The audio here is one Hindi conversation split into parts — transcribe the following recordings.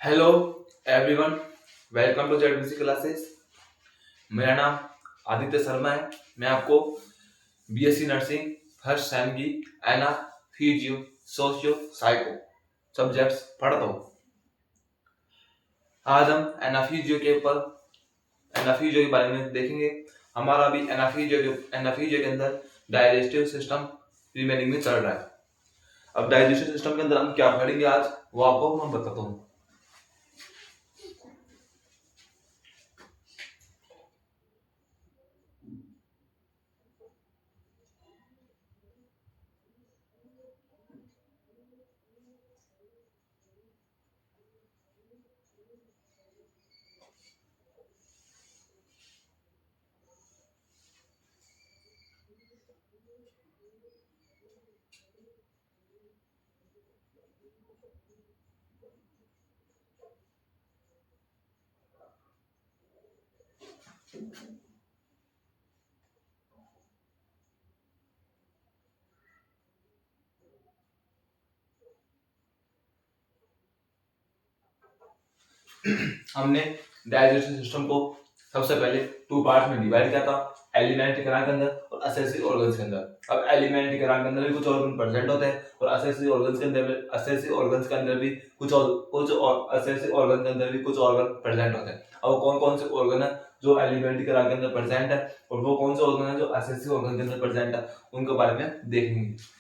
Hello everyone, welcome to ZBC classes. मेरा नाम आदित्य शर्मा है। मैं आपको बीएससी नर्सिंग फर्स्ट सेम की एना फिजियो सोशियो साइको सब्जेक्ट्स पढ़ता हूँ। आज हम एनाफीजियो के बारे में देखेंगे। हमारा अभी एनाफीजियो के अंदर डाइजेस्टिव सिस्टम रिमेनिंग में चल रहा है। अब डाइजेस्टिव सिस्टम के अंदर हम क्या पढ़ेंगे आज वो आपको मैं बताता हूँ। हमने डाइजेस्टिव सिस्टम को सबसे पहले टू पार्ट में डिवाइड किया था, एलिमेंट्री कणांक के अंदर और असेसिव ऑर्गन्स के अंदर। अब एलिमेंट्री कणांक के अंदर भी कुछ ऑर्गन प्रेजेंट होते हैं और असेसिव ऑर्गन्स के अंदर भी कुछ असेसिव ऑर्गन के अंदर भी कुछ ऑर्गन प्रेजेंट होते हैं। अब कौन कौन से ऑर्गन है जो एलिमेंट्री कणांक के अंदर प्रेजेंट है और वो कौन से ऑर्गन है जो असेसिव ऑर्गन के अंदर प्रेजेंट है, उनके बारे में देखेंगे।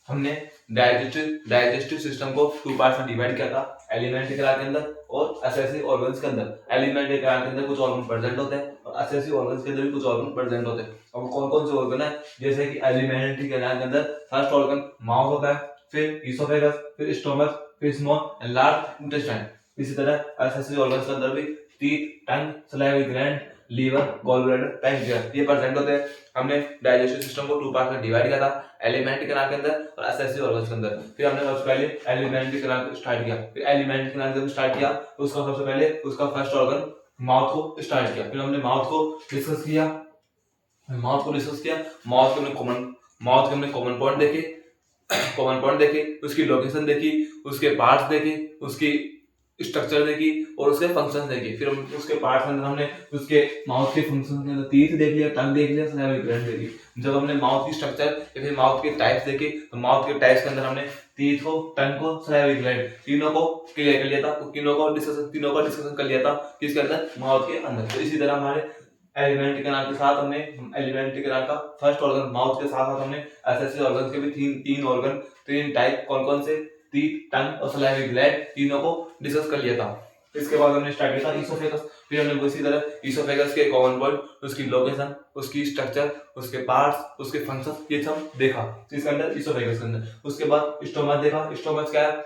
हमने डाइजेस्टिव सिस्टम को टू पार्ट्स में डिवाइड किया था, एलिमेंट्री कणांक के अंदर और असेसिव ऑर्गन्स के अंदर। एलिमेंट्री कणांक के अंदर कुछ ऑर्गन प्रेजेंट होते हैं और असेसिव ऑर्गन्स के अंदर भी कुछ ऑर्गन प्रेजेंट होते हैं। अब कौन कौन से ऑर्गन है, जैसे कि एलिमेंट्री कणांक के अंदर फर्स्ट ऑर्गन माउथ होता है, फिर इसोफेगस, फिर स्टोमक, फिर स्मॉल एंड लार्ज इंटेस्टाइन। इसी तरह असेसिव ऑर्गन्स के अंदर भी teeth, tongue, salivary gland, liver, gall bladder, pancreas ये प्रेजेंट होते हैं। हमने डाइजेस्टिव सिस्टम को टू पार्ट में डिवाइड किया था, एलिमेंट्री कणांक के अंदर और असेसिव ऑर्गन्स के अंदर। फिर हमने सबसे पहले एलिमेंट्री कणांक स्टार्ट किया। फिर एलिमेंट्री कणांक जब स्टार्ट किया तो उसका सबसे पहले उसका फर्स्ट ऑर्गन माउथ को स्टार्ट किया। फिर हमने माउथ को डिस्कस किया। माउथ के हमने कॉमन पॉइंट देखे, उसकी लोकेशन देखी, उसके पार्ट्स देखे, उसकी स्ट्रक्चर देखी और उसके फंक्शंस देखे। फिर हम उसके पार्ट्स के अंदर हमने उसके माउथ के फंक्शंस के अंदर टीथ देख लिया, टंग देख लिया, सलाइवरी ग्लैंड देखी। जब हमने माउथ की स्ट्रक्चर या फिर माउथ के टाइप्स देखे तो माउथ के टाइप्स के अंदर हमने टीथ को, टंग को, सलाइवरी ग्लैंड तीनों को क्लियर कर लिया था, तीनों का डिस्कशन कर लिया था किसके अंदर, माउथ के अंदर। तो इसी तरह हमारे एलिमेंट्री कणांक के साथ हमने एलिमेंट्री कणांक का फर्स्ट ऑर्गन माउथ के साथ साथ हमने असेसिव ऑर्गन्स के भी तीन टाइप कौन कौन से, टीथ, टंग और सलाइवरी ग्लैंड तीनों को डिस्कस कर लिया था। इसके बाद हमने स्टार्ट किया था ईसोफेगस, फिर हमने उसी तरह ईसोफेगस के कॉमन पॉइंट, उसकी लोकेशन, उसकी स्ट्रक्चर, उसके पार्ट्स, उसके फंक्शन, ये सब देखा इसके अंदर ईसोफेगस के अंदर। उसके बाद स्टोमच देखा, स्टोमच क्या है,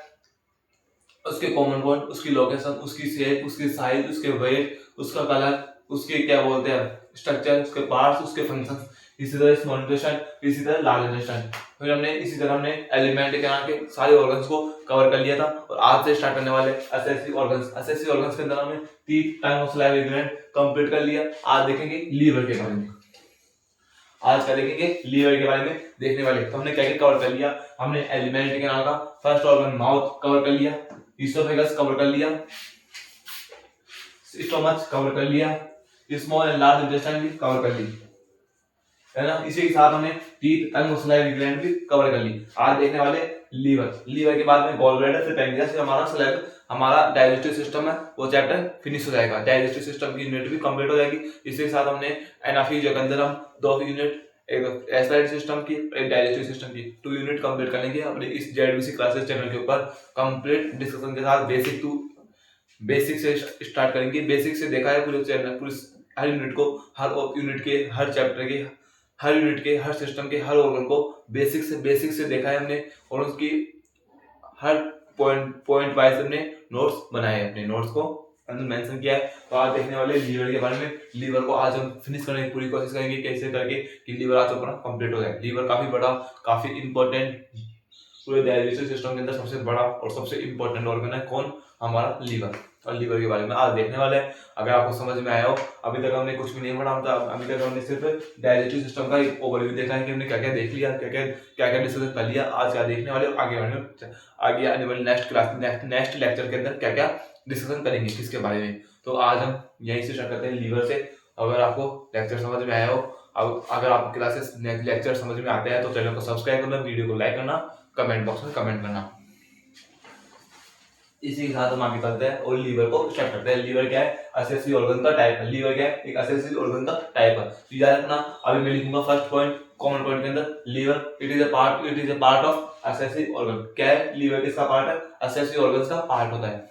उसके कॉमन पॉइंट, उसकी लोकेशन, उसकी शेप, उसकी साइज, उसके वेट, उसका कलर, उसके क्या बोलते हैं स्ट्रक्चर, उसके पार्ट्स, उसके फंक्शन। इसी तरह स्मॉल इंटेस्टाइन, इसी तरह लार्ज इंटेस्टाइन। फिर हमने इसी तरह हमने एलिमेंट के नाम के सारे ऑर्गन्स को कवर कर लिया था। और आज से स्टार्ट करने वाले असेसिव ऑर्गन्स, असेसिव ऑर्गन्स के अंदर हमने टीथ, टंग और सलाइवा ग्लैंड कंप्लीट कर लिया। आज देखेंगे लीवर के बारे में, आज का देखेंगे लीवर के बारे में देखने वाले। तो हमने क्या क्या कवर कर लिया, हमने एलिमेंट के नाम का फर्स्ट ऑर्गन माउथ कवर कर लिया, ईसोफेगस कवर कर लिया, स्टोमच कवर कर लिया, स्मॉल एंड लार्ज इंटेस्टाइन भी कवर कर ली, है ना। इसी के साथ हमने टीथ, टंग और सलाइवा ग्लैंड भी कवर कर ली। आज देखने वाले लीवर, लीवर के बाद में गॉल ब्लैडर, फिर पैंक्रियास, फिर हमारा सलाइवा, हमारा डाइजेस्टिव सिस्टम है वो चैप्टर फिनिश हो जाएगा, डाइजेस्टिव सिस्टम की यूनिट भी कंप्लीट हो जाएगी। इसी के साथ हमने एनाफीजिया के अंदर हम 2 यूनिट, एक एस्टाइल सिस्टम की, एक डाइजेस्टिव सिस्टम की 2 यूनिट कंप्लीट करेंगे अपने इस जेडबीसी क्लासेस चैनल के ऊपर। कंप्लीट डिस्कशन के साथ बेसिक से स्टार्ट करेंगे। बेसिक से देखा है पूरे चैनल, पूरे हर यूनिट को, हर यूनिट के, हर चैप्टर के, हर यूनिट के, हर सिस्टम के, हर ऑर्गन को बेसिक से देखा है हमने। और उसकी हर पॉइंट वाइज हमने नोट्स बनाए हैं, अपने नोट्स को अंदर मेंशन किया है। तो आज देखने वाले लीवर के बारे में। लीवर को आज हम फिनिश करने की पूरी कोशिश करेंगे, कैसे करके कि लीवर आज अपना कंप्लीट हो जाए। लीवर काफी बड़ा, काफी इंपॉर्टेंट, पूरे डाइजेस्टिव सिस्टम के अंदर सबसे बड़ा और सबसे इंपॉर्टेंट ऑर्गन है कौन, हमारा लीवर। और लीवर के बारे में आज देखने वाले हैं। अगर आपको समझ में आया हो, अभी तक हमने कुछ भी नहीं पढ़ा था, अभी तक हमने सिर्फ डाइजेस्टिव सिस्टम का एक ओवरव्यू देखा है कि हमने क्या क्या देख लिया, क्या क्या डिस्कशन कर लिया। आज क्या देखने वाले, आगे आने वाले नेक्स्ट क्लास, नेक्स्ट लेक्चर के अंदर क्या क्या डिस्कशन करेंगे, किसके बारे में। तो आज हम यहीं से स्टार्ट करते हैं लीवर से। अगर आपको लेक्चर समझ में आया हो, अब अगर आपको क्लासेस लेक्चर समझ में आते हैं तो चैनल को सब्सक्राइब करना, वीडियो को लाइक करना, कमेंट बॉक्स में कमेंट करना। इसी के साथ हम आगे चलते हैं और लीवर को स्टार्ट करते हैं। लीवर क्या है, असेसिव ऑर्गन का टाइप है। लीवर क्या है, एक असेसिव ऑर्गन का टाइप है। तो याद रखना, अभी मैं लिखूंगा फर्स्ट पॉइंट, कॉमन पॉइंट के अंदर liver it is a part of असेसिव ऑर्गन। क्या है, लीवर किसका पार्ट है, असेसिव ऑर्गन्स का पार्ट होता है।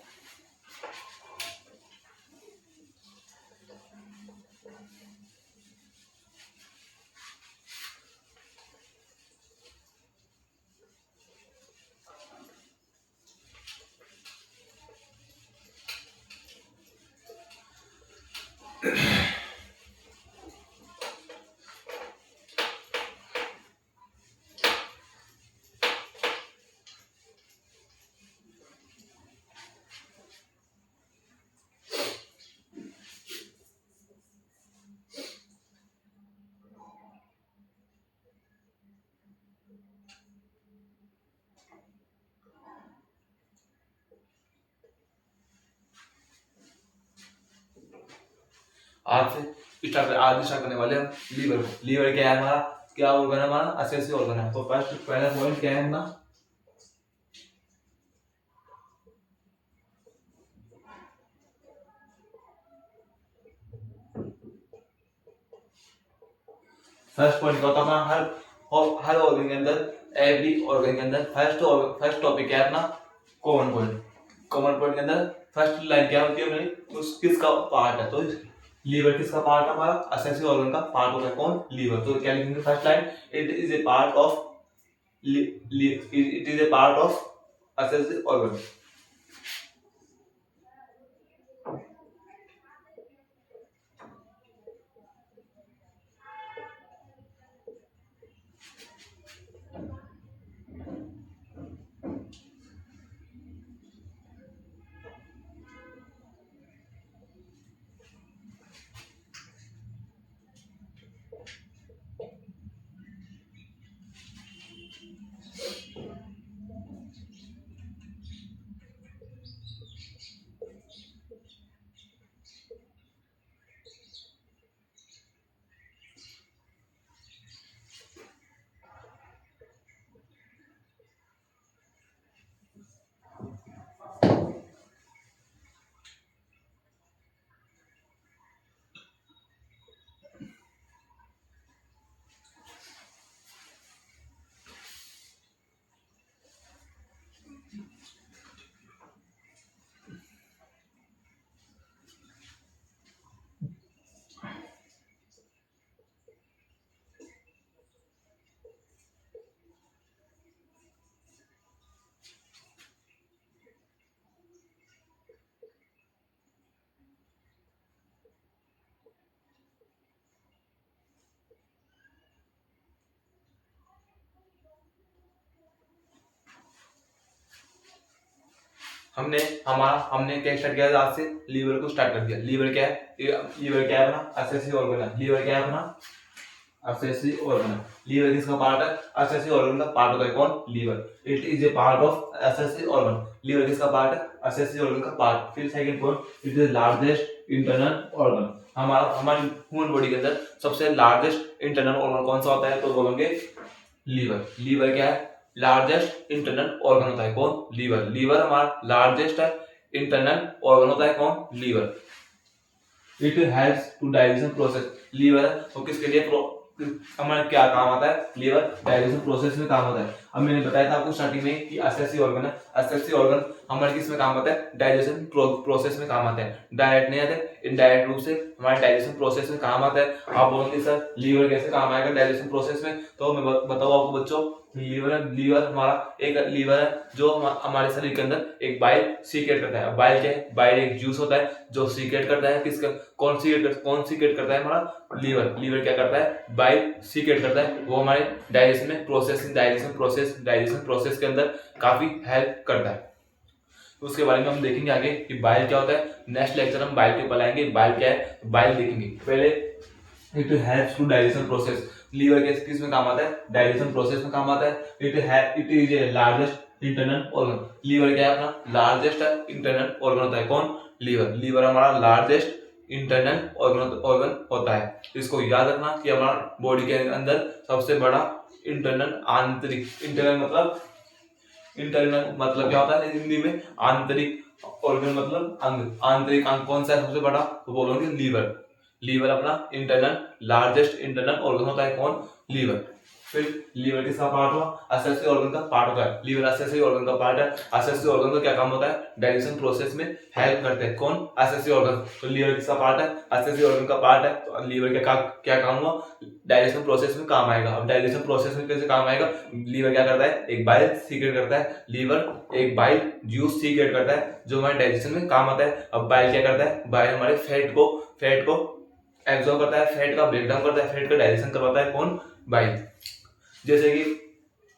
आज स्टार्ट करने वाले हम लीवर को। लीवर क्या है हमारा, क्या ऑर्गन है हमारा, असेसिव ऑर्गन है। तो फर्स्ट पहला पॉइंट क्या है हमारा, फर्स्ट पॉइंट क्या होता है अपना, हर ऑर्गन के अंदर, एवरी ऑर्गन के अंदर फर्स्ट टॉपिक क्या है अपना, कॉमन पॉइंट। कॉमन पॉइंट के अंदर फर्स्ट लाइन क्या होती है हमारी, उस किसका पार्ट है। तो लीवर किसका पार्ट है, हमारा असेसिव ऑर्गन का पार्ट होता है कौन, लीवर। तो क्या लिखेंगे first line, it is a part of it is a part of असेसिव ऑर्गन। हमने क्या स्टार्ट किया आज से, लीवर को स्टार्ट कर दिया। लीवर क्या है, लीवर क्या है अपना, एक्सेसरी ऑर्गन है। लीवर क्या है अपना, एक्सेसरी ऑर्गन। लीवर किसका पार्ट है, एक्सेसरी ऑर्गन का पार्ट होता है कौन, liver. It is a part of accessory organ. Liver किसका पार्ट है, एक्सेसरी ऑर्गन का पार्ट। फिर second point, it is largest internal organ. हमारी ह्यूमन बॉडी के अंदर सबसे लार्जेस्ट इंटरनल ऑर्गन कौन सा होता है, तो बोलोगे लीवर। लीवर क्या है, लार्जेस्ट इंटरनल ऑर्गन होता है कौन, लीवर। लीवर हमारा लार्जेस्ट इंटरनल ऑर्गन होता है कौन, liver. It helps to digestion process. Liver तो किसके लिए हमारे क्या काम आता है, लीवर डाइजेशन प्रोसेस में काम आता है। अब मैंने बताया था आपको स्टार्टिंग में कि एक्सेसरी ऑर्गन है। एक्सेसरी ऑर्गन हमारे किस में काम आता है, डाइजेशन प्रोसेस में काम आता है। डायरेक्ट नहीं आता, इनडायरेक्ट रूप से हमारे डाइजेशन प्रोसेस में काम आता है। आप बोलोगे सर लीवर कैसे काम आएगा डाइजेशन प्रोसेस में, तो मैं बताऊँ आपको बच्चों, लीवर हमारा एक लीवर है जो हमारे शरीर के अंदर एक बाइल सीक्रेट करता है। बाइल क्या है, बाइल एक जूस होता है जो सीक्रेट करता है, किसका, कौन सीक्रेट करता है, हमारा लीवर। लीवर क्या करता है, बाइल सीक्रेट करता है, वो हमारे डाइजेशन प्रोसेस के अंदर काफी हेल्प करता है। तो उसके बारे में हम देखेंगे आगे कि बाइल क्या होता है। नेक्स्ट लेक्चर हम बाइल के ऊपर आएंगे, बाइल क्या है, बाइल देखेंगे। पहले it helps to digestion process. Liver किस में काम आता है, डाइजेशन प्रोसेस में काम आता है। It is a largest internal organ. Liver क्या है अपना, लार्जेस्ट इंटरनल ऑर्गन होता है कौन, लीवर। लीवर हमारा लार्जेस्ट इंटरनल ऑर्गन होता है। इसको याद रखना कि हमारा बॉडी के अंदर सबसे बड़ा इंटरनल आंतरिक, इंटरनल मतलब क्या होता है हिंदी में, आंतरिक ऑर्गन मतलब अंग। आंतरिक अंग कौन सा है सबसे बड़ा, तो बोलोगे लीवर। लीवर अपना इंटरनल लार्जेस्ट इंटरनल ऑर्गन होता है कौन, लीवर। फिर लीवर किसका पार्ट हुआ, एक्सेसरी ऑर्गन का पार्ट होता है। लीवर एक्सेसरी ऑर्गन का पार्ट है। एक्सेसरी ऑर्गन का क्या काम होता है, डाइजेशन प्रोसेस में हेल्प करते हैं कौन, एक्सेसरी ऑर्गन। तो लीवर किसका पार्ट है, एक्सेसरी ऑर्गन का पार्ट है। तो लीवर क्या काम हुआ, डाइजेशन प्रोसेस में काम आएगा। अब डाइजेशन प्रोसेस में कैसे काम आएगा, लीवर क्या करता है, एक बाइल सीक्रेट करता है। लीवर एक बाइल जूस सीक्रेट करता है जो हमारे डाइजेशन में काम आता है। अब बाइल क्या करता है, बाइल हमारे फैट को एब्जॉर्ब करता है, फैट का ब्रेकडाउन करता है, फैट का डाइजेशन करवाता है कौन, बाइल। जैसे कि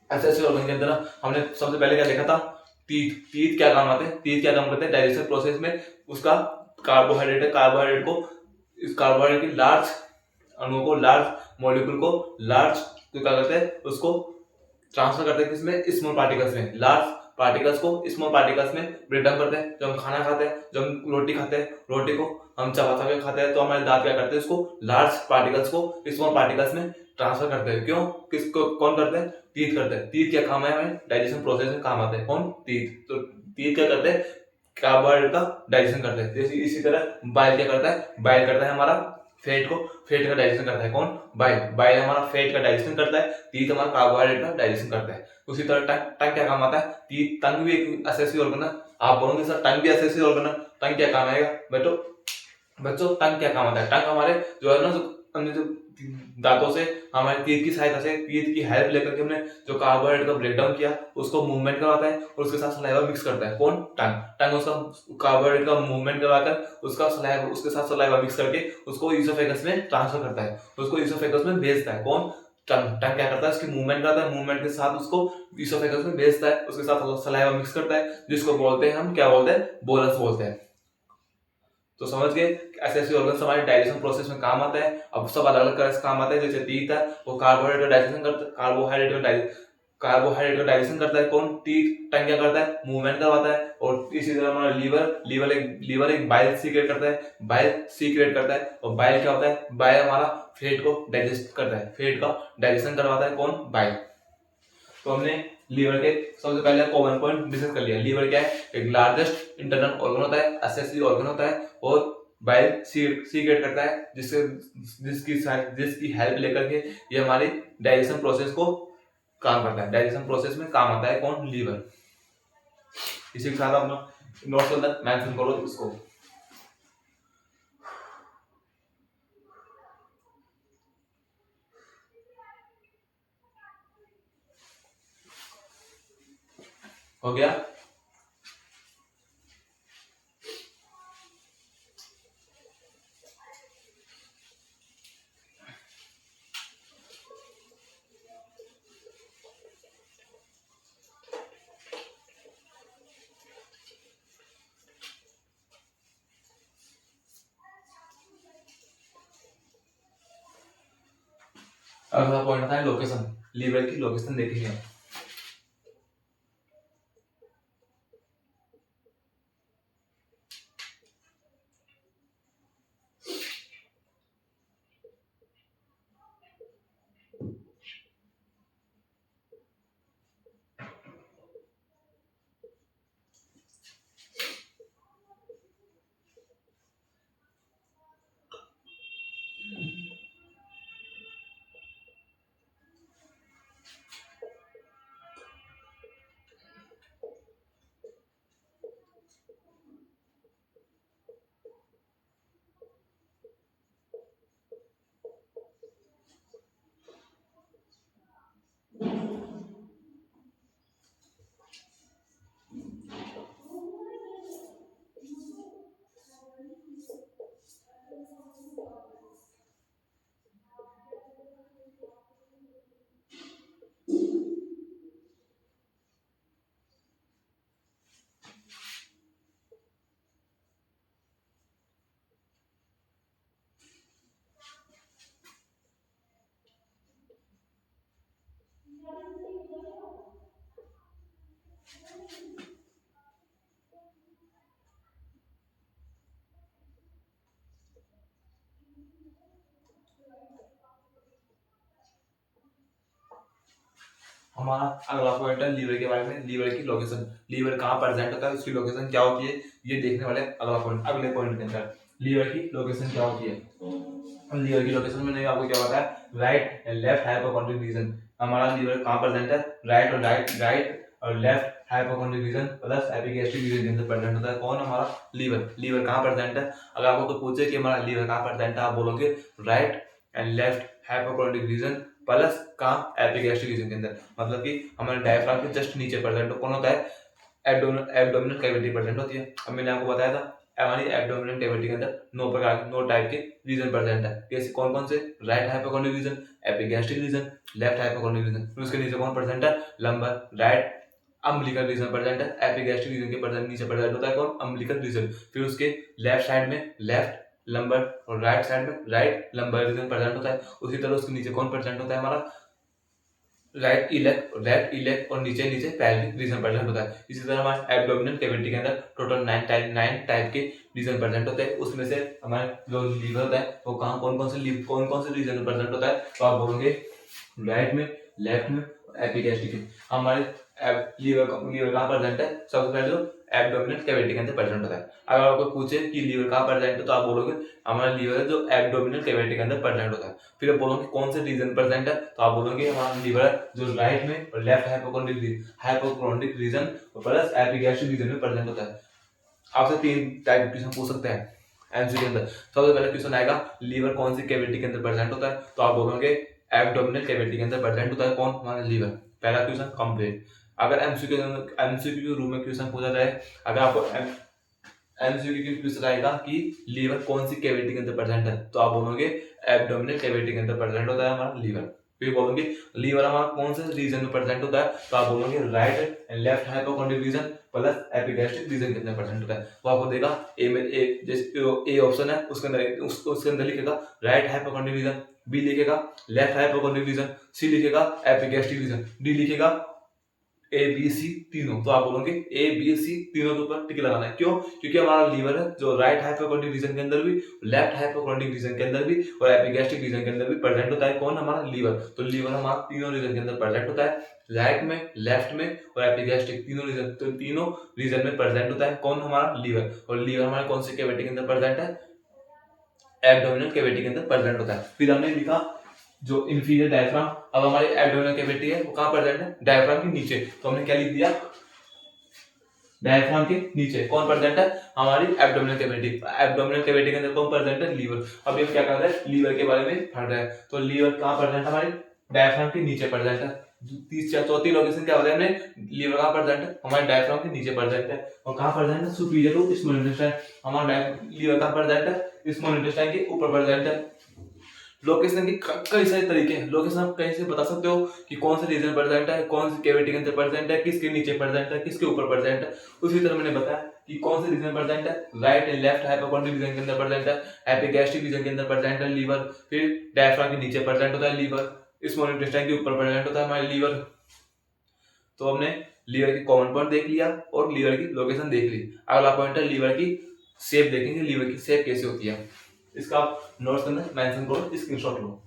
एक्सेसरी ऑर्गन के अंदर हमने सबसे पहले क्या देखा था, तीत। तीत क्या काम आते हैं, तीत क्या काम करते हैं डाइजेशन प्रोसेस में, उसका कार्बोहाइड्रेट है, कार्बोहाइड्रेट को, इस कार्बोहाइड्रेट की लार्ज अणुओं को, लार्ज मॉलिक्यूल को, लार्ज तो क्या करते हैं, उसको ट्रांसफर करते हैं किसमें, स्मॉल पार्टिकल्स में। लार्ज पार्टिकल्स को स्मॉल पार्टिकल्स में ब्रेक डाउन करते हैं। जब हम खाना खाते हैं, जब हम रोटी खाते हैं, रोटी को हम चबा के खाते हैं, तो हमारे दांत क्या करते हैं, उसको लार्ज पार्टिकल्स को स्मॉल पार्टिकल्स में ट्रांसफर करते हैं। क्यों, किसको, कौन करते हैं, तीत करते हैं। तीत क्या काम है, हमें डाइजेशन प्रोसेस में काम आते हैं कौन, तीत। तो तीत क्या करते हैं, कार्बोहाइड्रेट का डाइजेशन करते हैं। जैसे इसी तरह बाइल क्या करता है, बाइल करता है हमारा फैट का डाइजेशन करता है कौन, बाइल। बाइल हमारा फैट का डाइजेशन करता है, तीत हमारा कार्बोहाइड्रेट का डाइजेशन करता है। उसी तरह टंग क्या काम आता है, तीत, टंग भी एक एक्सेसरी ऑर्गन है। आप बोलोगे सर टंग भी एक्सेसरी ऑर्गन है, टंग क्या काम आएगा, बच्चों टंग क्या काम आता है, टंग हमारे जो है ना, जो दांतों से हमारे तीत की सहायता से, तीत की हेल्प लेकर के हमने जो कार्बोहाइड्रेट का ब्रेकडाउन किया, उसको मूवमेंट करवाता है और उसके साथ सलाइवा मिक्स करता है कौन, टंग। टंग उसका कार्बोहाइड्रेट का मूवमेंट करवाकर उसका सलाइवा, उसके साथ सलाइवा मिक्स करके उसको ईसोफेगस में ट्रांसफर करता है, उसको ईसोफेगस में भेजता है कौन, टंग। टंग क्या करता है, उसकी मूवमेंट करता है, मूवमेंट के साथ उसको ईसोफेगस में भेजता है, उसके साथ सलाइवा मिक्स करता है, जिसको बोलते हैं हम, क्या बोलते हैं, बोलस बोलते हैं। तो समझ गए, एक्सेसरी ऑर्गन हमारे डाइजेशन प्रोसेस में काम आता है। अब सब अलग अलग तरह से काम आता है। जैसे तीत है, वो कार्बोहाइड्रेट का डाइजेशन करता है, कार्बोहाइड्रेट का डाइजेशन करता है कौन, तीत। टंग क्या करता है, मूवमेंट करवाता है। और इसी तरह हमारा लीवर एक बाइल सीक्रेट करता है, बाइल सीक्रेट करता है। और बाइल क्या होता है, बाइल हमारा फैट को डाइजेस्ट करता है, फैट का डाइजेशन करवाता है कौन, बाइल। तो हमने लीवर के सबसे पहले कॉमन पॉइंट डिस्कस कर लिया। लीवर क्या है, एक लार्जेस्ट इंटरनल ऑर्गन होता है, एक्सेसरी ऑर्गन होता है, और बाइल सीक्रेट करता है, जिसकी हेल्प लेकर के ये हमारी डाइजेशन प्रोसेस को काम करता है, डाइजेशन प्रोसेस में काम आता है कौन, लीवर। इसी के साथ अपना नोट्स के अंदर मेंशन करो इसको। हो गया। अगला पॉइंट आता है लोकेशन, लीवर की लोकेशन देखेंगे हम। हमारा अगला पॉइंट है लीवर के बारे में, लीवर की लोकेशन, लीवर कहाँ प्रेजेंट होता है, उसकी लोकेशन क्या होती है, ये देखने वाले अगला पॉइंट, अगले पॉइंट के अंदर लीवर की लोकेशन क्या होती है। लीवर की लोकेशन में आपको क्या बताया, right and left hypochondriac region. हमारा लीवर कहाँ प्रेजेंट है, राइट और left hypochondriac region plus epigastric region के अंदर प्रेजेंट होता है। कौन, हमारा लीवर। लीवर कहाँ प्रेजेंट है, अगर आपको कोई पूछे कि हमारा लीवर कहाँ प्रेजेंट है, आप बोलोगे right and left hypochondriac region plus कहाँ, एपिगैस्ट्रिक रीजन के अंदर। मतलब कि हमारे डायफ्राम के जस्ट नीचे प्रेजेंट कौन होता है, एब्डोमिनल कैविटी प्रेजेंट होती है। अब मैंने आपको बताया था हमारी एब्डोमिनल कैविटी के अंदर नौ टाइप के रीजन प्रेजेंट है। कैसे, कौन कौन से, right hypochondriac region, epigastric region, left hypochondriac region. फिर उसके नीचे कौन प्रेजेंट है, lumbar right umbilical region present है। एपिगैस्ट्रिक रीजन के प्रेजेंट नीचे प्रेजेंट होता है कौन, अम्बिलिकल रीजन। फिर उसके लेफ्ट साइड में लेफ्ट लंबर और राइट साइड में राइट लंबर रीजन प्रेजेंट होता है। उसी तरह उसके नीचे कौन प्रेजेंट होता है, हमारा लेफ्ट इलेक्ट और नीचे नीचे पैल्विक रीजन प्रेजेंट होता है। इसी तरह हमारे एब्डोमिनल कैविटी के अंदर टोटल 9 टाइप के रीजन प्रेजेंट होते हैं। उसमें से हमारे जो लीवर होता है वो कहाँ, कौन कौन से रीजन प्रेजेंट होता है, तो आप बोलोगे राइट में, लेफ्ट में, एपिगैस्ट्रिक में। हमारे लीवर कहाँ प्रेजेंट है, सबसे पहले तो एब्डोमिनल कैविटी के अंदर प्रेजेंट होता है। अगर आपको पूछे कि लीवर कहाँ प्रेजेंट है, तो आप बोलोगे हमारा लीवर है जो एब्डोमिनल कैविटी के अंदर प्रेजेंट होता है। फिर आप बोलोगे कौन से रीजन प्रेजेंट है, तो आप बोलोगे हमारा लीवर जो राइट में और left hypochondriac region plus epigastric region में प्रेजेंट होता है। आपसे 3 टाइप क्वेश्चन पूछ सकते हैं एमसीक्यू के अंदर। सबसे पहला क्वेश्चन आएगा लीवर कौन सी कैविटी के अंदर प्रेजेंट होता है, तो आप बोलोगे एब्डोमिनल कैविटी के अंदर प्रेजेंट होता है कौन, हमारा लीवर। पहला क्वेश्चन कंप्लीट। अगर एमसीक्यू रूम में क्वेश्चन पूछा जाए, अगर आपको एमसीक्यू क्वेश्चन आएगा कि लीवर कौन सी कैविटी के अंदर प्रेजेंट है, तो आप बोलोगे एब्डोमिनल कैविटी के अंदर प्रेजेंट होता है हमारा लीवर। फिर बोलोगे लीवर हमारा कौन से रीजन में प्रेजेंट होता है, तो आप बोलोगे right and left hypochondriac region plus epigastric region के अंदर प्रेजेंट होता है। तो आपको देगा ए में ए ऑप्शन है, उसके अंदर उसके अंदर लिखेगा राइट हाइपोकॉन्ड्रिक रीजन, बी लिखेगा लेफ्ट हाइपोकॉन्ड्रिक रीजन, सी लिखेगा एपिगैस्ट्रिक रीजन, डी लिखेगा ए बी सी तीनों। तो आप बोलोगे ए बी सी तीनों के ऊपर टिक लगाना है। क्यों, क्योंकि हमारा लीवर है जो राइट हाइपोकॉन्ड्रिक रीजन के अंदर भी, लेफ्ट हाइपोकॉन्ड्रिक रीजन के अंदर भी और एपिगैस्ट्रिक रीजन के अंदर भी प्रेजेंट होता है कौन, हमारा लीवर। तो लीवर हमारा तीनों रीजन के अंदर प्रेजेंट होता है, राइट में, लेफ्ट में और एपिगैस्ट्रिक तीनों रीजन, तो तीनों रीजन में प्रेजेंट होता है कौन, हमारा लीवर। और लीवर हमारे कौन से कैविटी के अंदर प्रेजेंट है, एब्डोमिनल कैविटी के अंदर प्रेजेंट होता है। फिर हमने लिखा जो इंफीरियर डायफ्राम, अब हमारी एब्डोमिनल कैविटी है वो कहां प्रेजेंट है, डायफ्राम के नीचे। तो हमने क्या लिख दिया, डायफ्राम के नीचे कौन प्रेजेंट है, हमारी एब्डोमिनल कैविटी। एब्डोमिनल कैविटी के अंदर कौन प्रेजेंट है, लीवर। अब हम क्या कर रहे हैं, लीवर के बारे में पढ़ रहे हैं। तो लीवर कहां प्रेजेंट है, हमारी डायफ्राम के नीचे प्रेजेंट है। चौथी लोकेशन क्या बताया हमने, लीवर कहां प्रेजेंट है, हमारे डायफ्राम के नीचे प्रेजेंट है। और कहां प्रेजेंट है, सुपीरियर टू स्मॉल इंटेस्टाइन। हमारा लीवर कहां प्रेजेंट है, स्मॉल इंटेस्टाइन के ऊपर प्रेजेंट है। लोकेशन के कई सारे तरीके हैं। लोकेशन आप कहीं से बता सकते हो कि कौन सा रीजन प्रेजेंट है, कौन सी कैविटी के अंदर प्रेजेंट है, किसके नीचे प्रेजेंट है, किसके ऊपर प्रेजेंट है। उसी तरह मैंने बताया कि कौन से रीजन प्रेजेंट है, right and left hypochondriac region के अंदर प्रेजेंट है, एपिगैस्ट्रिक रीजन के अंदर प्रेजेंट है लीवर। फिर डायफ्राम के नीचे प्रेजेंट होता है लीवर। स्मॉल इंटेस्टाइन के ऊपर प्रेजेंट होता है हमारे लीवर। तो हमने लीवर की कॉमन पॉइंट देख लिया और लीवर की लोकेशन देख ली। अगला पॉइंट है लीवर की शेप देखेंगे, लीवर की शेप कैसे होती है। इसका आप नोट्स के अंदर मेंशन करो, स्क्रीनशॉट लो।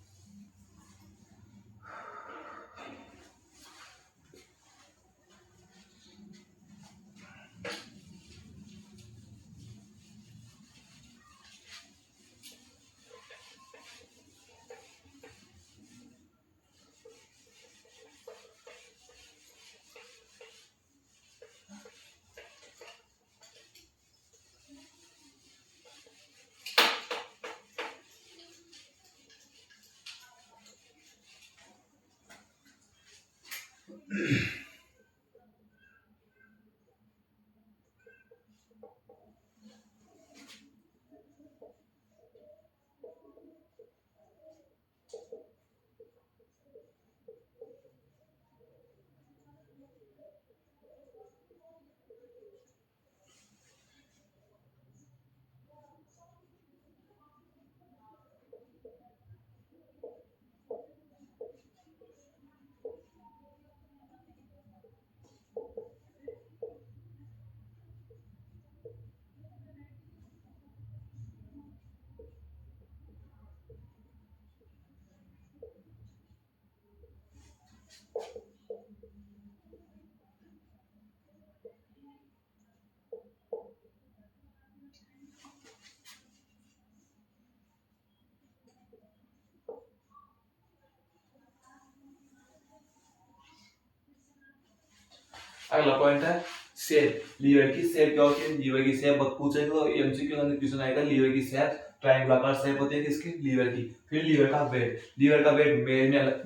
अगला पॉइंट है शेप। लीवर की शेप क्या होती है? लीवर की शेप बहुत पूछेगा तो एमसीक्यू के अंदर क्वेश्चन आएगा। लीवर की शेप ट्रायंगुलर शेप होती है किसकी? लीवर की। फिर लीवर का वेट, लीवर का वेट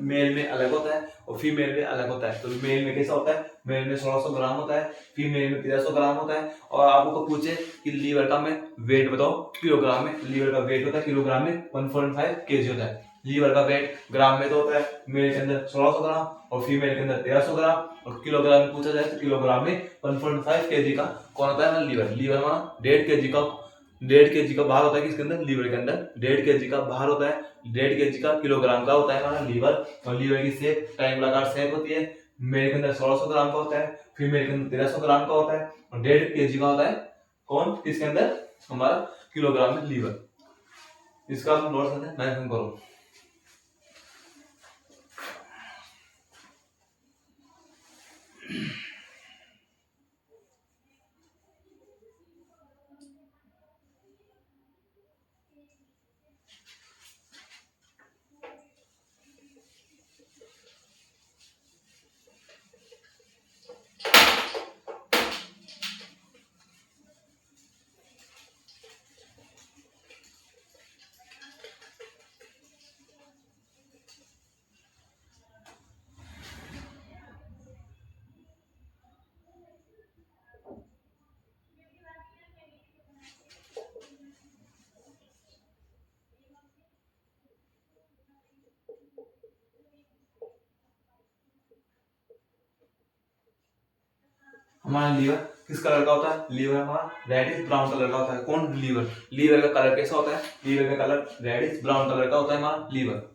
मेल में अलग होता है और फीमेल में अलग होता है। तो मेल में कैसा होता है? मेल में 1600 ग्राम होता है, फीमेल में 1300 ग्राम होता है। और आपको पूछे कि लीवर का मैं वेट बताओ किलोग्राम में, लीवर का वेट होता है किलोग्राम में 1.5 केजी होता है। लीवर का वेट ग्राम में तो होता है, मेल के अंदर 1600 ग्राम और फीमेल के अंदर 1300 ग्राम। और किलोग्राम में पूछा जाए तो किलोग्राम में 1.5 केजी का कौन होता है? लीवर। लीवर हमारा 1.5 केजी का भार होता है किसके अंदर? लीवर के अंदर 1.5 केजी का भार होता है। 1.5 केजी का किलोग्राम का होता है हमारा लीवर। और लीवर की शेप ट्रायंगुलर शेप होती है। मेल के अंदर 1600 ग्राम का होता है, फीमेल के अंदर 1300 ग्राम का होता है और 1.5 केजी का होता है कौन? किसके अंदर? हमारा किलोग्राम में लीवर। इसका आप नोट मेंशन करो। हमारा लीवर किस कलर का होता है? लीवर हमारा रेडिश ब्राउन कलर का होता है। कौन? लीवर। लीवर का कलर कैसा होता है? लीवर का कलर रेडिश ब्राउन कलर का होता है हमारा लीवर।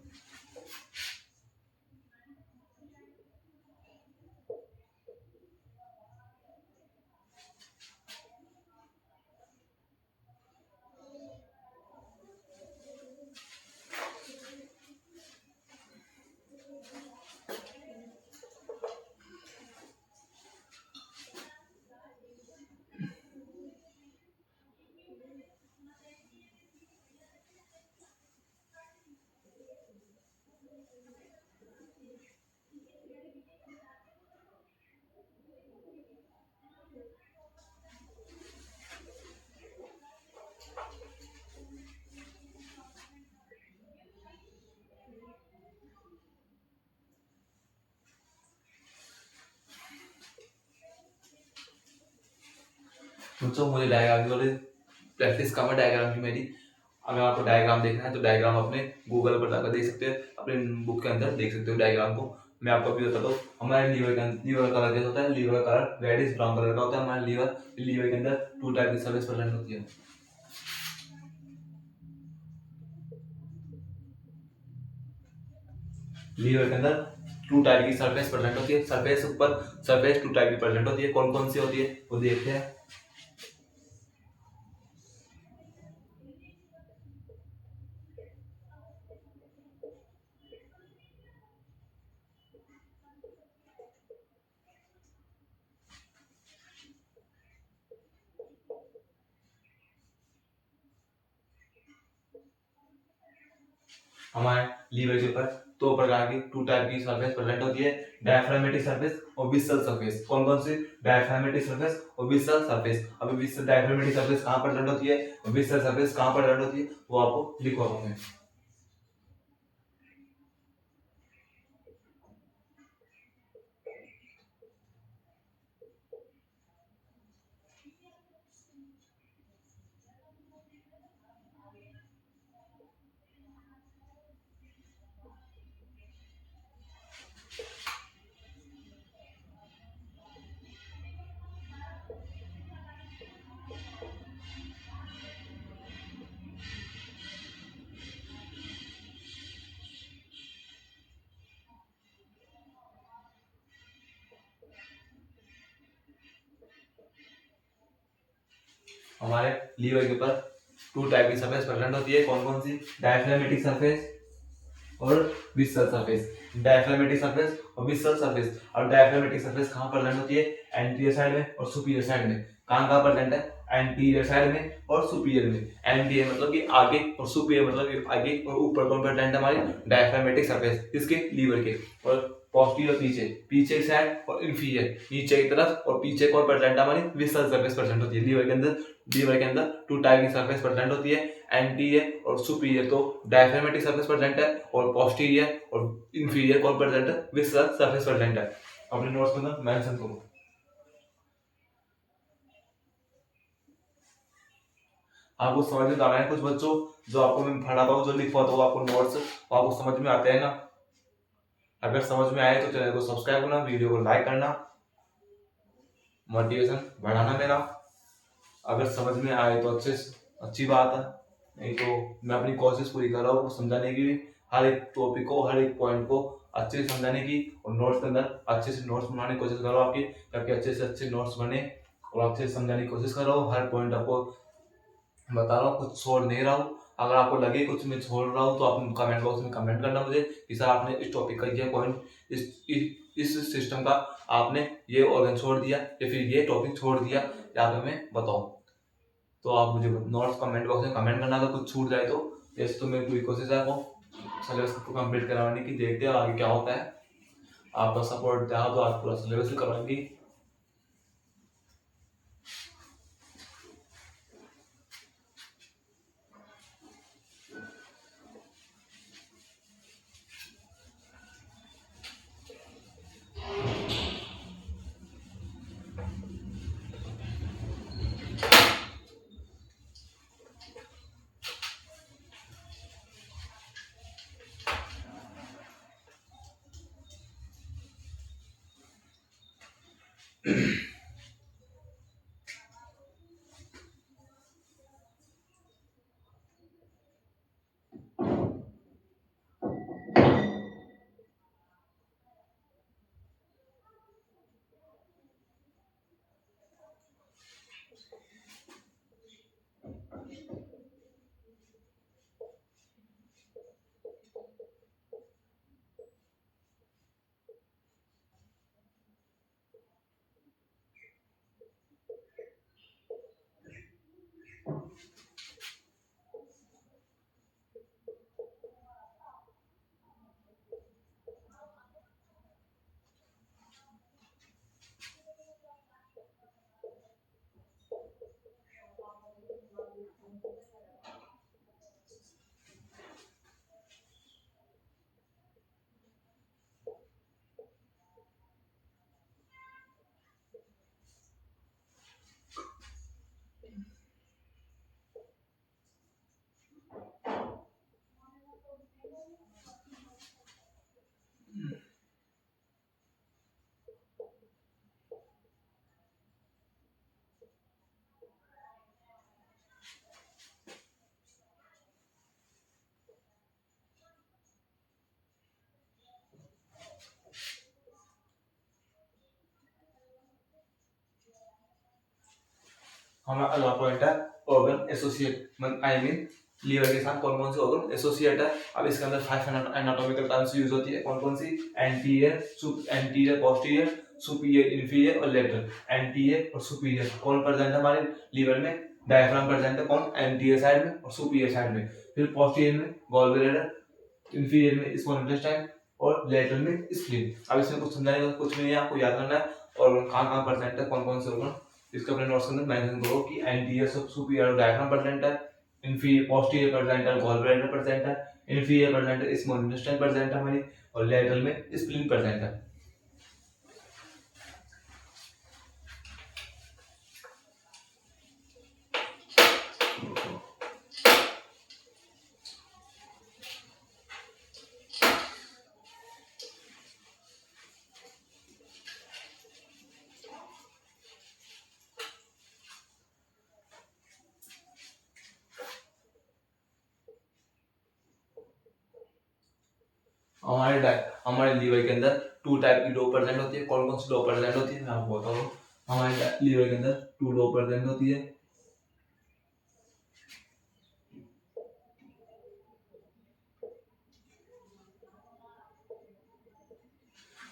बच्चों मुझे डायग्राम की वाली प्रैक्टिस कम है डायग्राम की मेरी। अगर आपको डायग्राम देखना है तो डायग्राम अपने गूगल पर जाकर देख सकते हैं, अपने बुक के अंदर देख सकते हो डायग्राम को। मैं आपको अभी बताता हूँ। हमारे लीवर का कलर कैसा होता है? लीवर का कलर रेडिश ब्राउन कलर का होता है हमारा लीवर। लीवर के अंदर 2 टाइप की सर्विस प्रेजेंट होती है। लीवर के अंदर टू टाइप की सरफेस प्रेजेंट होती है, सरफेस ऊपर सरफेस टू टाइप की प्रेजेंट होती है। कौन कौन सी होती है वो देखते हैं। हमारे लीवर के ऊपर दो प्रकार की टू टाइप की सरफेस प्रेजेंट होती है, डायफ्रामेटिक सरफेस और विस्सल सरफेस। कौन कौन सी? डायफ्रामेटिक सरफेस और विस्सल सरफेस। अभी विस्सल डायफ्रामेटिक सरफेस कहाँ प्रेजेंट होती है और विस्सल सरफेस कहाँ प्रेजेंट होती है वो आपको लिखवाऊंगा मैं। हमारे लीवर के ऊपर टू टाइप की सरफेस प्रेजेंट होती है। कौन कौन सी? डायफ्रामेटिक सरफेस और विस्सल सरफेस। डायफ्रामेटिक सरफेस और विस्सल सरफेस। और डायफ्रामेटिक सरफेस कहाँ प्रेजेंट होती है? एंटीरियर साइड में और सुपीरियर साइड में। कहाँ कहाँ प्रेजेंट है? एंटीरियर साइड में और सुपीरियर में। एंटीरियर मतलब कि आगे और सुपीरियर मतलब कि आगे और ऊपर। कौन प्रेजेंट है? हमारी डायफ्रामेटिक सरफेस, किसके? लीवर के। और पोस्टीरियर पीछे, पीछे की साइड और इंफीरियर नीचे की तरफ। और पीछे कौन प्रेजेंट है? हमारी विस्सल सरफेस प्रेजेंट होती है लीवर के अंदर। लीवर के अंदर टू टाइप की सरफेस प्रेजेंट होती है, एंटीरियर और सुपीरियर। तो डायफ्रामेटिक सरफेस प्रेजेंट है और पोस्टीरियर और इंफीरियर कौन प्रेजेंट है? विस्सल सरफेस प्रेजेंट है। अपने नोट्स में मेंशन करो। आपको समझ में आ रहा है कुछ बच्चों? जो आपको मैं पढ़ाता हूँ, जो लिखवाता हूँ आपको नोट्स, आपको समझ में आते हैं ना? अगर समझ में आए तो चैनल को सब्सक्राइब करना, वीडियो को लाइक करना, मोटिवेशन बढ़ाना मेरा। अगर समझ में आए तो अच्छी बात है, नहीं तो मैं अपनी कोशिश पूरी कर रहा हूँ समझाने की, हर एक टॉपिक को, हर एक पॉइंट को अच्छे से समझाने की। और नोट्स के अंदर अच्छे से नोट्स बनाने की कोशिश कर रहा हूँ आपकी, ताकि अच्छे से अच्छे नोट्स बने। और अच्छे से समझाने की कोशिश कर रहा हूँ, हर पॉइंट आपको बता रहा हूँ, कुछ छोड़ नहीं रहा हूँ। अगर आपको लगे कुछ मैं छोड़ रहा हूँ तो आप कमेंट बॉक्स में कमेंट करना मुझे कि सर आपने इस टॉपिक का ये पॉइंट, इस सिस्टम का आपने ये ऑर्गन छोड़ दिया या फिर ये टॉपिक छोड़ दिया, या फिर मैं बताओ। तो आप मुझे नोट्स कमेंट बॉक्स में कमेंट करना, अगर कुछ छूट जाए तो। जैसे तो मेरी पूरी कोशिश है वो सिलेबस को कंप्लीट करवाने की। देखते हैं आगे क्या होता है। आपका सपोर्ट रहा तो आप पूरा सिलेबस भी करवाएंगे। हमारा अगला पॉइंट है organ associate, I mean liver के साथ कौन कौन से ऑर्गन एसोसिएट है। अब इसके अंदर 5 एनाटॉमिकल टर्म्स यूज होती है, कौन कौन सी? एंटीरियर पोस्टीरियर सुपीरियर इंफीरियर और लेटरल। एंटीरियर और सुपीरियर कौन प्रेजेंट है हमारे लीवर में? डायफ्राम प्रेजेंट है, कौन? एंटीरियर साइड में और सुपीरियर साइड में। फिर पोस्टीरियर में गॉल ब्लैडर, इंफीरियर में स्मॉल इंटेस्टाइन और लेटरल में स्प्लीन। अब इसमें कुछ समझाने का कुछ नहीं है, आपको याद करना है और कहाँ प्रेजेंट है, कौन कौन से ऑर्गन। इसका अपने नोट्स के अंदर मेंशन करो कि एंटीरियर सुपीरियर डायफ्राम प्रेजेंट है, इंफीरियर पोस्टीरियर प्रेजेंट है, गॉल ब्लैडर प्रेजेंट है, इंफीरियर प्रेजेंट है, स्मॉल इंटेस्टाइन प्रेजेंट है हमारी, और लेटरल में स्प्लीन प्रेजेंट है। हमारे लीवर के अंदर 2 टाइप की डो प्रेजेंट होती है, कौन कौन सी डो प्रेजेंट होती है मैं आपको बताता हूँ। हमारे लीवर के अंदर 2 डो प्रेजेंट होती है।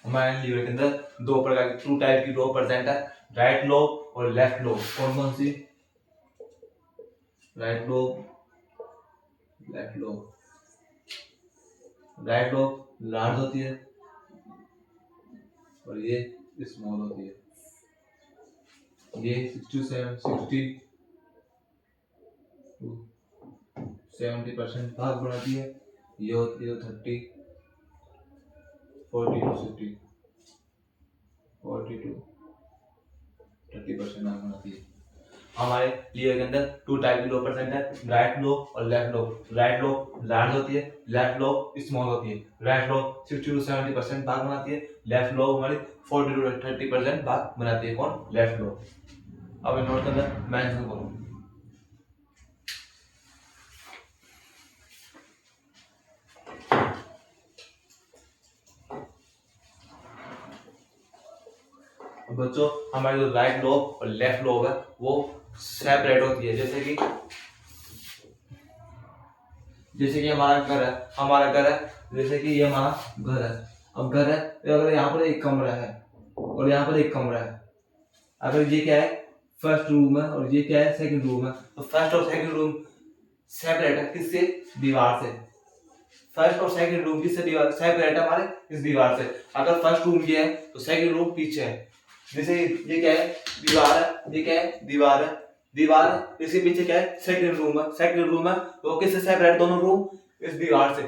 हमारे लीवर के अंदर 2 प्रकार की 2 टाइप की डो प्रेजेंट है, राइट लोब और लेफ्ट लोब। कौन कौन सी? Right lobe, left lobe. Right lobe large होती है और ये स्मॉल होती है। ये 60% भाग बनाती है। ये होती है 30, 40 to 60, 40 to 30% भाग बनाती है। हमारे लीवर के अंदर 2 टाइप की लो परसेंट है, राइट लोब और left lobe. Right lobe large होती है, लेफ्ट लोब स्मॉल होती है। राइट लोब 60 to 70% भाग बनाती है, लेफ्ट लोब हमारी 40 to 30% भाग बनाती है। कौन? Left lobe. अब नोट के अंदर मेंशन करो। बच्चों हमारी जो राइट लोब और लेफ्ट लोब है वो सेपरेट होती है। जैसे कि हमारा घर है, जैसे कि ये हमारा घर है। अब घर है तो अगर यहाँ पर एक कमरा है और यहाँ पर एक कमरा है, अगर ये क्या है? फर्स्ट रूम है और ये क्या है? सेकंड रूम है। तो फर्स्ट और सेकंड रूम सेपरेट है, किससे? दीवार से। फर्स्ट और सेकंड रूम किससे दीवार सेपरेट है? हमारे इस दीवार से। अगर फर्स्ट रूम ये है तो सेकंड रूम पीछे है। जैसे ये क्या है? दीवार है, ये क्या है? दीवार है, दीवार है, इसके पीछे क्या है? सेकंड रूम है, सेकंड रूम है। तो किससे सेपरेट? दोनों रूम इस दीवार से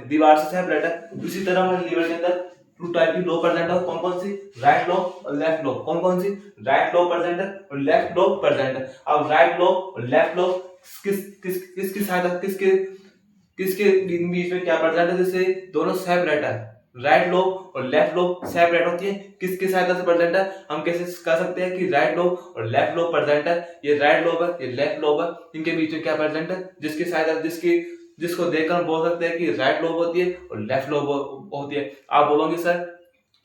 सेपरेट है। इसी तरह हमारे लीवर के अंदर 2 टाइप की लो प्रेजेंट है, कौन कौन सी? राइट लोब और लेफ्ट लोब। कौन कौन सी? राइट लोब प्रेजेंट है और लेफ्ट लोब प्रेजेंट है। अब राइट लोब और लेफ्ट लोब किस किस किसकी सहायता किसके किसके बीच में क्या प्रेजेंट है? जैसे दोनों सेपरेट है, राइट लोब और लेफ्ट लोब सेपरेट होती है, किसकी सहायता से प्रेजेंट है? हम कैसे कह सकते हैं कि राइट लोब और लेफ्ट लोब प्रेजेंट है? ये राइट लोब है, ये लेफ्ट लोब है, इनके बीच में क्या प्रेजेंट है? जिसकी सहायता जिसको देखकर हम बोल सकते हैं कि राइट लोब होती है और लेफ्ट लोब होती है। आप बोलोगे सर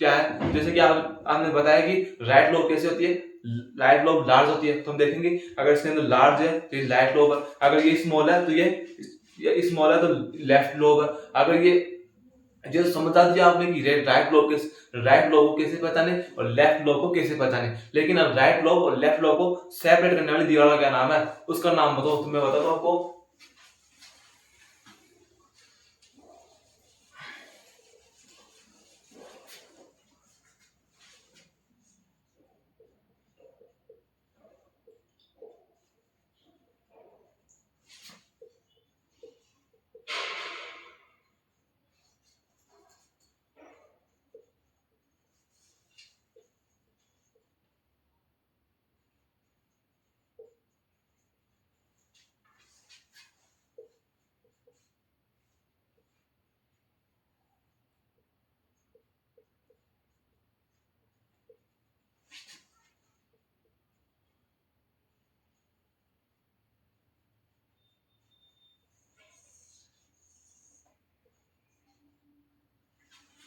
क्या है? जैसे कि आपने बताया कि राइट लोब कैसे होती है? राइट लोब लार्ज होती है, तो हम देखेंगे अगर इसके अंदर लार्ज है तो ये राइट लोब है, अगर ये स्मॉल है तो ये स्मॉल है तो लेफ्ट लोब है। अगर ये जो समझा दिया आपने कि राइट लोब को कैसे पहचाने और लेफ्ट लोब को कैसे पहचाने। लेकिन अब राइट लोब और लेफ्ट लोब को सेपरेट करने वाली दीवार का क्या नाम है? उसका नाम बताओ, तुम्हें बता दो आपको।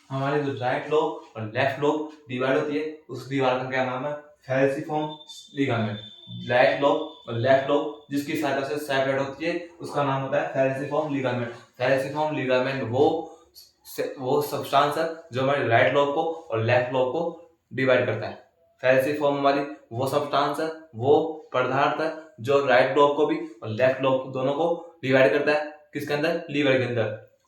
हमारे जो राइट लोब और लेफ्ट लोब डिवाइड होती है, उस दीवार का क्या नाम है? फैलसिफॉर्म लिगामेंट। राइट लोब और लेफ्ट लोब जिसकी सहायता से सेपरेट होती है उसका नाम होता है फेरेंसिफॉर्म लिगामेंट। फेरेंसिफॉर्म लिगामेंट वो सब्सटेंस है जो हमारे राइट लोब को और लेफ्ट लोब को डिवाइड करता है। फेरेंसिफॉर्म हमारी वो सब्सटेंस है, वो पदार्थ है जो राइट लोब को भी और लेफ्ट लोब दोनों को डिवाइड करता है। किसके अंदर? लीवर के अंदर।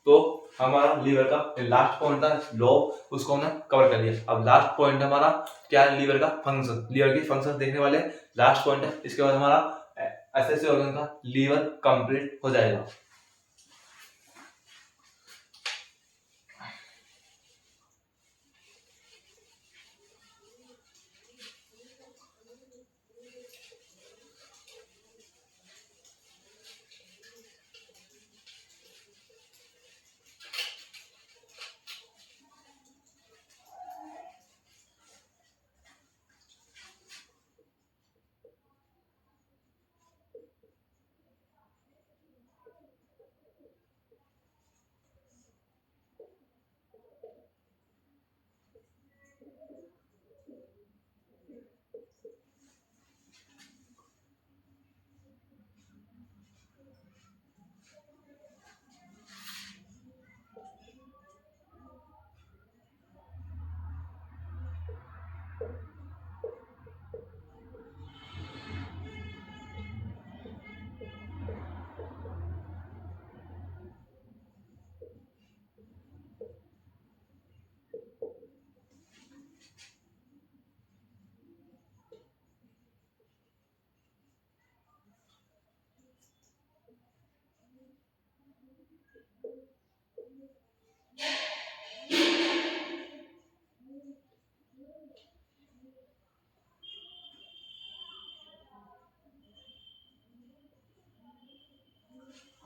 तो हमारा लीवर का लास्ट पॉइंट था लोब, उसको हमने कवर कर लिया। अब लास्ट पॉइंट हमारा क्या है? लीवर का फंक्शन। लीवर की फंक्शन देखने वाले लास्ट पॉइंट है। इसके बाद हमारा एसेसिव ऑर्गन का लीवर कंप्लीट हो जाएगा।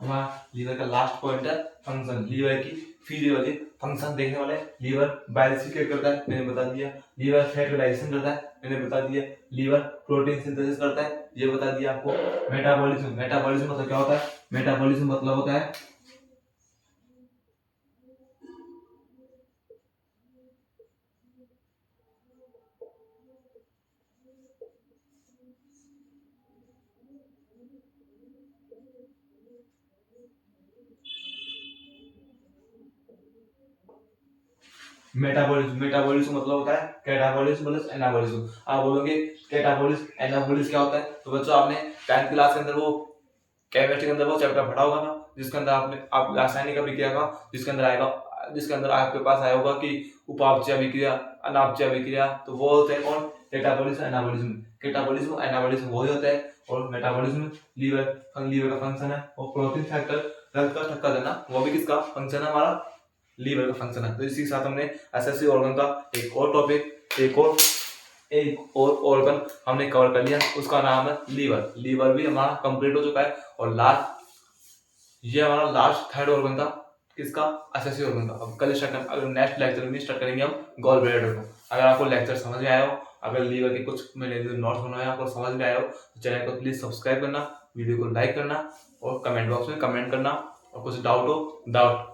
हमारा लीवर का लास्ट पॉइंट है फंक्शन। लीवर की फिजियोलॉजी फंक्शन देखने वाले लीवर बायोसिक्रेट करता है, मैंने बता दिया। लीवर फैट का डाइजेशन करता है, मैंने बता दिया। लीवर प्रोटीन सिंथेसिस करता है, ये बता दिया आपको। मेटाबॉलिज्म, मेटाबॉलिज्म मतलब क्या होता है? मेटाबॉलिज्म मतलब होता है मेटाबॉलिज्म। मेटाबॉलिज्म मतलब होता है कैटाबॉलिज्म प्लस एनाबॉलिज्म। आप बोलोगे कैटाबॉलिज्म एनाबॉलिज्म क्या होता है? तो बच्चों आपने 10th क्लास के अंदर वो केमिस्ट्री के अंदर वो चैप्टर पढ़ा होगा ना, जिसके अंदर आप रासायनिक अभिक्रिया का जिसके अंदर आएगा, जिसके अंदर आपके पास आया होगा कि उपापचय अभिक्रिया, अनापचय अभिक्रिया, तो वो होते हैं कौन? Catabolism anabolism. कैटाबॉलिज्म एनाबॉलिज्म वही होता है। और मेटाबॉलिज्म लीवर का फंक्शन है। और प्रोटीन फैक्टर रक्त का थक्का देना वो भी किसका फंक्शन है? हमारा लीवर का फंक्शन है। तो इसी के साथ हमने एसएससी ऑर्गन का एक और टॉपिक, एक और ऑर्गन हमने कवर कर लिया, उसका नाम है लीवर। लीवर भी हमारा कंप्लीट हो चुका है। और ये हमारा लास्ट थर्ड ऑर्गन था किसका? एसएससी ऑर्गन का। अब कल स्टार्ट, अगर नेक्स्ट लेक्चर में स्टार्ट करेंगे हम गॉल ब्लैडर को। अगर आपको लेक्चर समझ में आया हो, अगर लीवर के कुछ मैंने नोट्स बनाए आपको समझ में आया हो, तो चैनल को प्लीज सब्सक्राइब करना, वीडियो को लाइक करना और कमेंट बॉक्स में कमेंट करना। और कुछ डाउट हो, डाउट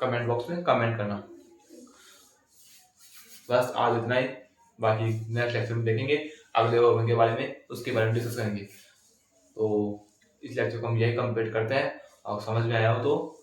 कमेंट बॉक्स में कमेंट करना। बस आज इतना ही। बाकी नेक्स्ट लेक्चर में देखेंगे अगले ऑर्गन के बारे में, उसके बारे में डिस्कस करेंगे। तो इस लेक्चर को हम यही कंप्लीट करते हैं। और समझ में आया हो तो